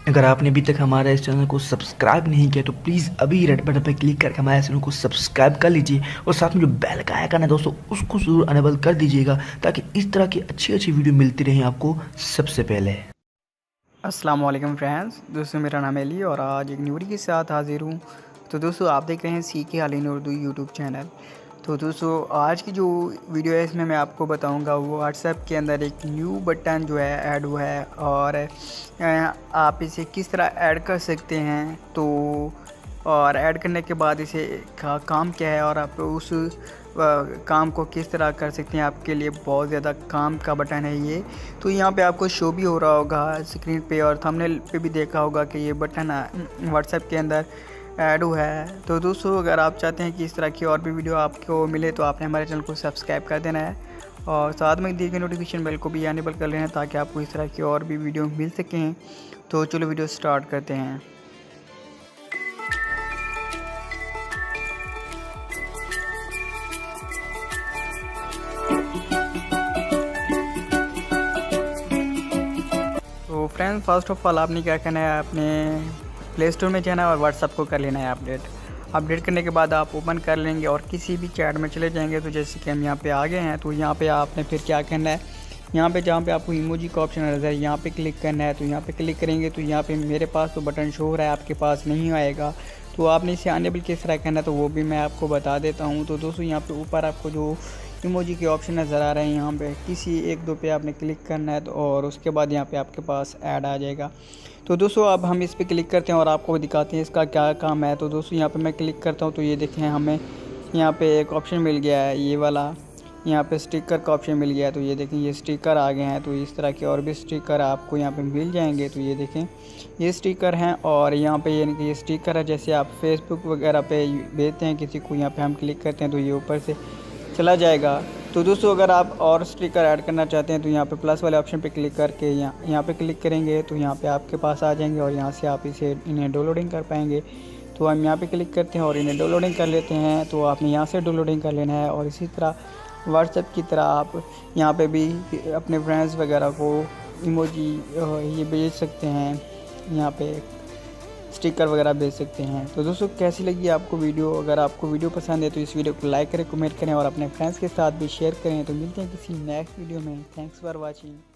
अगर आपने अभी तक हमारे इस चैनल को सब्सक्राइब नहीं किया तो प्लीज़ अभी रेड बटन पर क्लिक करके हमारे चैनल को सब्सक्राइब कर लीजिए और साथ में जो बेल का आइकन है दोस्तों उसको ज़रूर अनेबल कर दीजिएगा ताकि इस तरह की अच्छी अच्छी वीडियो मिलती रहें आपको सबसे पहले। अस्सलाम वालेकुम फ्रेंड्स, दोस्तों मेरा नाम है अली और आज एक न्यू वीडियो के साथ हाजिर हूँ। तो दोस्तों आप देख रहे हैं सीके अली इन उर्दू यूट्यूब चैनल। तो दोस्तों आज की जो वीडियो है इसमें मैं आपको बताऊंगा वो व्हाट्सएप के अंदर एक न्यू बटन जो है ऐड हुआ है और आप इसे किस तरह ऐड कर सकते हैं। तो और ऐड करने के बाद इसे काम क्या है और आप उस काम को किस तरह कर सकते हैं। आपके लिए बहुत ज़्यादा काम का बटन है ये। तो यहाँ पे आपको शो भी हो रहा होगा स्क्रीन पे और थंबनेल पे भी देखा होगा कि ये बटन व्हाट्सएप के अंदर ऐड हुआ है। तो दोस्तों अगर आप चाहते हैं कि इस तरह की और भी वीडियो आपको मिले तो आपने हमारे चैनल को सब्सक्राइब कर देना है और साथ में दिए गए नोटिफिकेशन बेल को भी अनेबल कर लेना ताकि आपको इस तरह की और भी वीडियो मिल सकें। तो चलो वीडियो स्टार्ट करते हैं। तो फ्रेंड्स फर्स्ट ऑफ ऑल आपने क्या करना है, अपने प्ले स्टोर में जाना है और व्हाट्सएप को कर लेना है अपडेट करने के बाद आप ओपन कर लेंगे और किसी भी चैट में चले जाएंगे। तो जैसे कि हम यहाँ पे आ गए हैं तो यहाँ पे आपने फिर क्या करना है, यहाँ पे जहाँ पे आपको इमोजी का ऑप्शन नजर है यहाँ पे क्लिक करना है। तो यहाँ पे क्लिक करेंगे तो यहाँ पे मेरे पास तो बटन शो हो रहा है, आपके पास नहीं आएगा। तो आपने इसे अनेबल किस तरह करना है तो वो भी मैं आपको बता देता हूँ। तो दोस्तों यहाँ पे ऊपर आपको जो इमोजी के ऑप्शन नज़र आ रहे हैं यहाँ पे किसी एक दो पे आपने क्लिक करना है तो और उसके बाद यहाँ पे आपके पास ऐड आ जाएगा। तो दोस्तों अब हम इस पे क्लिक करते हैं और आपको दिखाते हैं इसका क्या काम है। तो दोस्तों यहाँ पे मैं क्लिक करता हूँ तो ये देखें हमें यहाँ पे एक ऑप्शन मिल गया है, ये वाला यहाँ पे स्टिकर का ऑप्शन मिल गया है। तो ये देखें ये स्टिकर आ गए हैं। तो इस तरह के और भी स्टिकर आपको यहाँ पे मिल जाएंगे। तो ये देखें ये स्टिकर हैं और यहाँ पे यानी कि ये स्टिकर है जैसे आप फेसबुक वगैरह पे भेजते हैं किसी को, यहाँ पे हम क्लिक करते हैं तो ये ऊपर से चला जाएगा। तो दोस्तों अगर आप और स्टिकर ऐड करना चाहते हैं तो यहाँ पे प्लस वाले ऑप्शन पे क्लिक करके यहाँ पे क्लिक करेंगे तो यहाँ पे आपके पास आ जाएंगे और यहाँ से आप इन्हें डाउनलोडिंग कर पाएंगे। तो हम यहाँ पे क्लिक करते हैं और इन्हें डाउनलोडिंग कर लेते हैं। तो आपने यहाँ से डाउनलोडिंग कर लेना है और इसी तरह व्हाट्सएप की तरह आप यहाँ पे भी अपने फ्रेंड्स वगैरह को इमोजी ये भेज सकते हैं, यहाँ पे स्टिकर वगैरह भेज सकते हैं। तो दोस्तों कैसी लगी आपको वीडियो? अगर आपको वीडियो पसंद है तो इस वीडियो को लाइक करें, कमेंट करें और अपने फ्रेंड्स के साथ भी शेयर करें। तो मिलते हैं किसी नेक्स्ट वीडियो में। Thanks for watching.